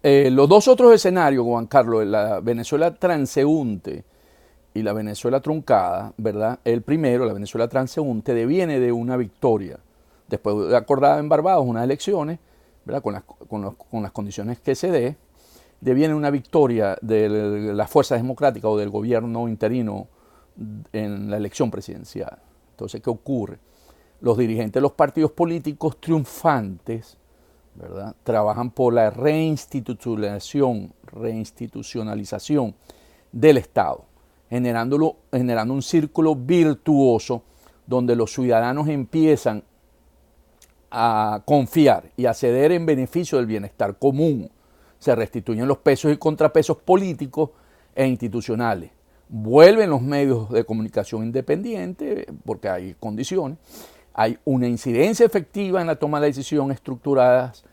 Los dos otros escenarios, Juan Carlos, la Venezuela transeúnte y la Venezuela truncada, ¿verdad? El primero, la Venezuela transeúnte, deviene de una victoria, después de acordada en Barbados unas elecciones, ¿verdad? Con las condiciones que se dé, deviene una victoria de las fuerzas democráticas o del gobierno interino en la elección presidencial. Entonces, ¿qué ocurre? Los dirigentes de los partidos políticos triunfantes, ¿verdad?, trabajan por la reinstitucionalización del Estado, generando un círculo virtuoso donde los ciudadanos empiezan a confiar y a ceder en beneficio del bienestar común. Se restituyen los pesos y contrapesos políticos e institucionales. Vuelven los medios de comunicación independientes, porque hay condiciones. Hay una incidencia efectiva en la toma de decisiones estructuradas,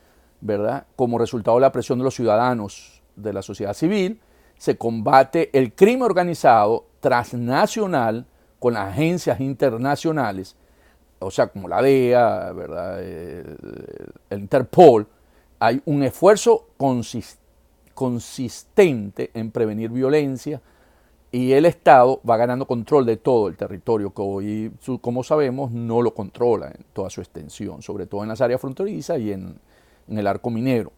¿verdad?, como resultado de la presión de los ciudadanos, de la sociedad civil. Se combate el crimen organizado transnacional con las agencias internacionales, o sea, como la DEA, ¿verdad?, el Interpol. Hay un esfuerzo consistente en prevenir violencia y el Estado va ganando control de todo el territorio que hoy, como sabemos, no lo controla en toda su extensión, sobre todo en las áreas fronterizas y en el arco minero.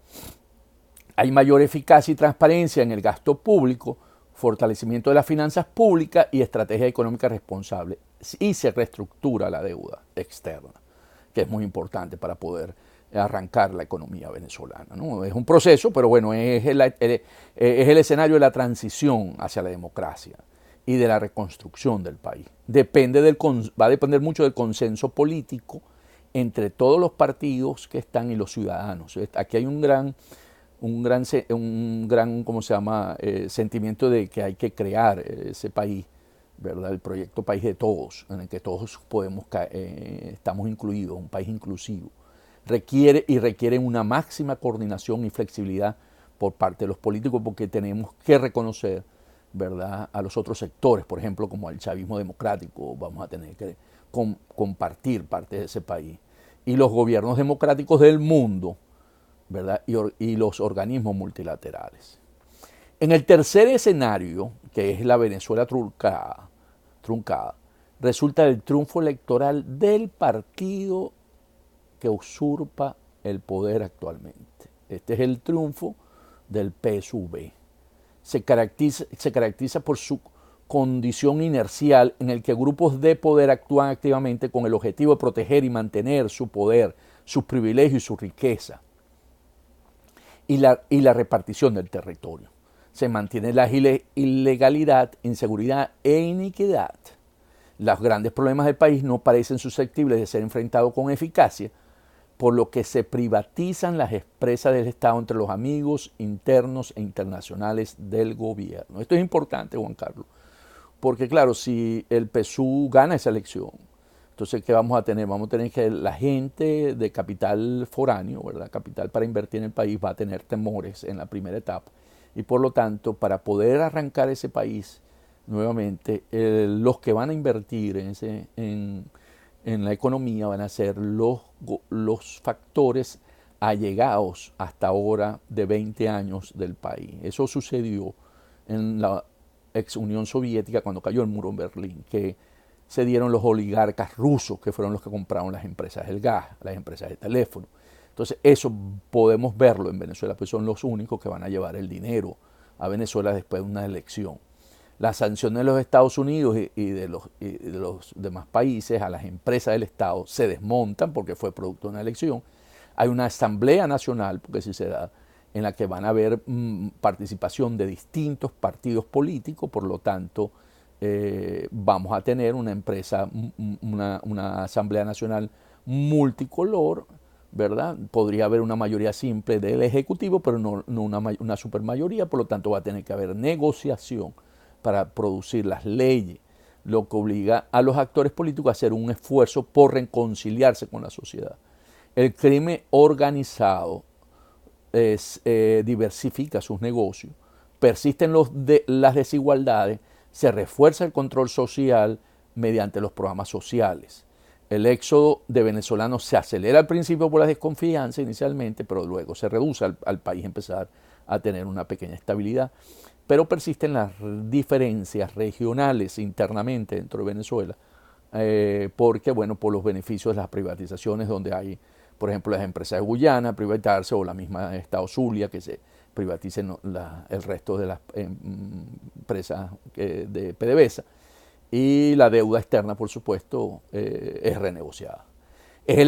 Hay mayor eficacia y transparencia en el gasto público, fortalecimiento de las finanzas públicas y estrategia económica responsable. Y se reestructura la deuda externa, que es muy importante para poder arrancar la economía venezolana, ¿no? Es un proceso, pero bueno, es el escenario de la transición hacia la democracia y de la reconstrucción del país. Va a depender mucho del consenso político entre todos los partidos que están y los ciudadanos. Aquí hay ¿cómo se llama?, sentimiento de que hay que crear ese país, ¿verdad? El proyecto país de todos, en el que todos estamos incluidos, un país inclusivo. Requiere una máxima coordinación y flexibilidad por parte de los políticos, porque tenemos que reconocer, ¿verdad?, a los otros sectores, por ejemplo, como el chavismo democrático. Vamos a tener que compartir parte de ese país. Y los gobiernos democráticos del mundo, ¿verdad?, y los organismos multilaterales. En el tercer escenario, que es la Venezuela truncada, resulta el triunfo electoral del partido que usurpa el poder actualmente. Este es el triunfo del PSUV. Se caracteriza por su condición inercial en el que grupos de poder actúan activamente con el objetivo de proteger y mantener su poder, sus privilegios y su riqueza, y la repartición del territorio. Se mantiene la ilegalidad, inseguridad e iniquidad. Los grandes problemas del país no parecen susceptibles de ser enfrentados con eficacia, por lo que se privatizan las empresas del Estado entre los amigos internos e internacionales del gobierno. Esto es importante, Juan Carlos, porque claro, si el PSUV gana esa elección, entonces, ¿qué vamos a tener? Vamos a tener que la gente de capital foráneo, ¿verdad?, capital para invertir en el país, va a tener temores en la primera etapa. Y por lo tanto, para poder arrancar ese país nuevamente, los que van a invertir en la economía van a ser los factores allegados hasta ahora de 20 años del país. Eso sucedió en la ex Unión Soviética cuando cayó el muro en Berlín, que se dieron los oligarcas rusos, que fueron los que compraron las empresas del gas, las empresas de teléfono. Entonces, eso podemos verlo en Venezuela, pues son los únicos que van a llevar el dinero a Venezuela después de una elección. Las sanciones de los Estados Unidos y de los demás países a las empresas del Estado se desmontan porque fue producto de una elección. Hay una asamblea nacional, porque si se da, en la que van a haber participación de distintos partidos políticos, por lo tanto, vamos a tener una asamblea nacional multicolor, ¿verdad? Podría haber una mayoría simple del Ejecutivo, pero no una supermayoría, por lo tanto va a tener que haber negociación para producir las leyes, lo que obliga a los actores políticos a hacer un esfuerzo por reconciliarse con la sociedad. El crimen organizado diversifica sus negocios, persisten las desigualdades, se refuerza el control social mediante los programas sociales. El éxodo de venezolanos se acelera al principio por la desconfianza inicialmente, pero luego se reduce al país empezar a tener una pequeña estabilidad. Pero persisten las diferencias regionales internamente dentro de Venezuela, porque, bueno, por los beneficios de las privatizaciones, donde hay, por ejemplo, las empresas de Guyana privatizarse, o la misma Estado Zulia, que se privaticen el resto de las empresas de PDVSA, y la deuda externa, por supuesto, es renegociada. Es el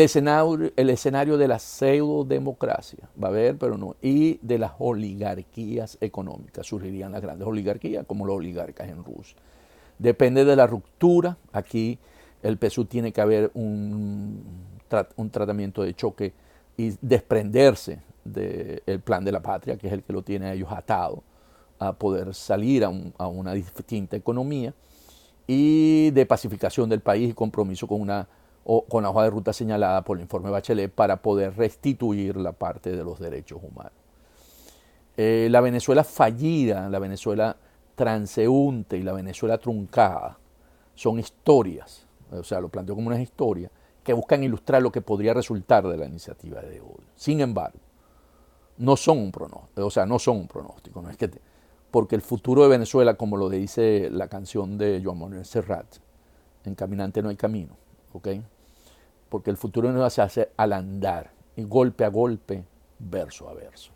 escenario de la pseudodemocracia, va a haber, pero no, y de las oligarquías económicas. Surgirían las grandes oligarquías, como los oligarcas en Rusia. Depende de la ruptura. Aquí el PSUV tiene que haber un tratamiento de choque y desprenderse del plan de la patria, que es el que lo tiene a ellos atado a poder salir a una distinta economía, y de pacificación del país y compromiso con la hoja de ruta señalada por el informe Bachelet para poder restituir la parte de los derechos humanos. La Venezuela fallida, la Venezuela transeúnte y la Venezuela truncada son historias, o sea, lo planteo como una historia, que buscan ilustrar lo que podría resultar de la iniciativa de hoy. Sin embargo, no son un pronóstico, no es que porque el futuro de Venezuela, como lo dice la canción de Joan Manuel Serrat, en Caminante no hay camino, ¿ok? Porque el futuro de Venezuela se hace al andar, y golpe a golpe, verso a verso.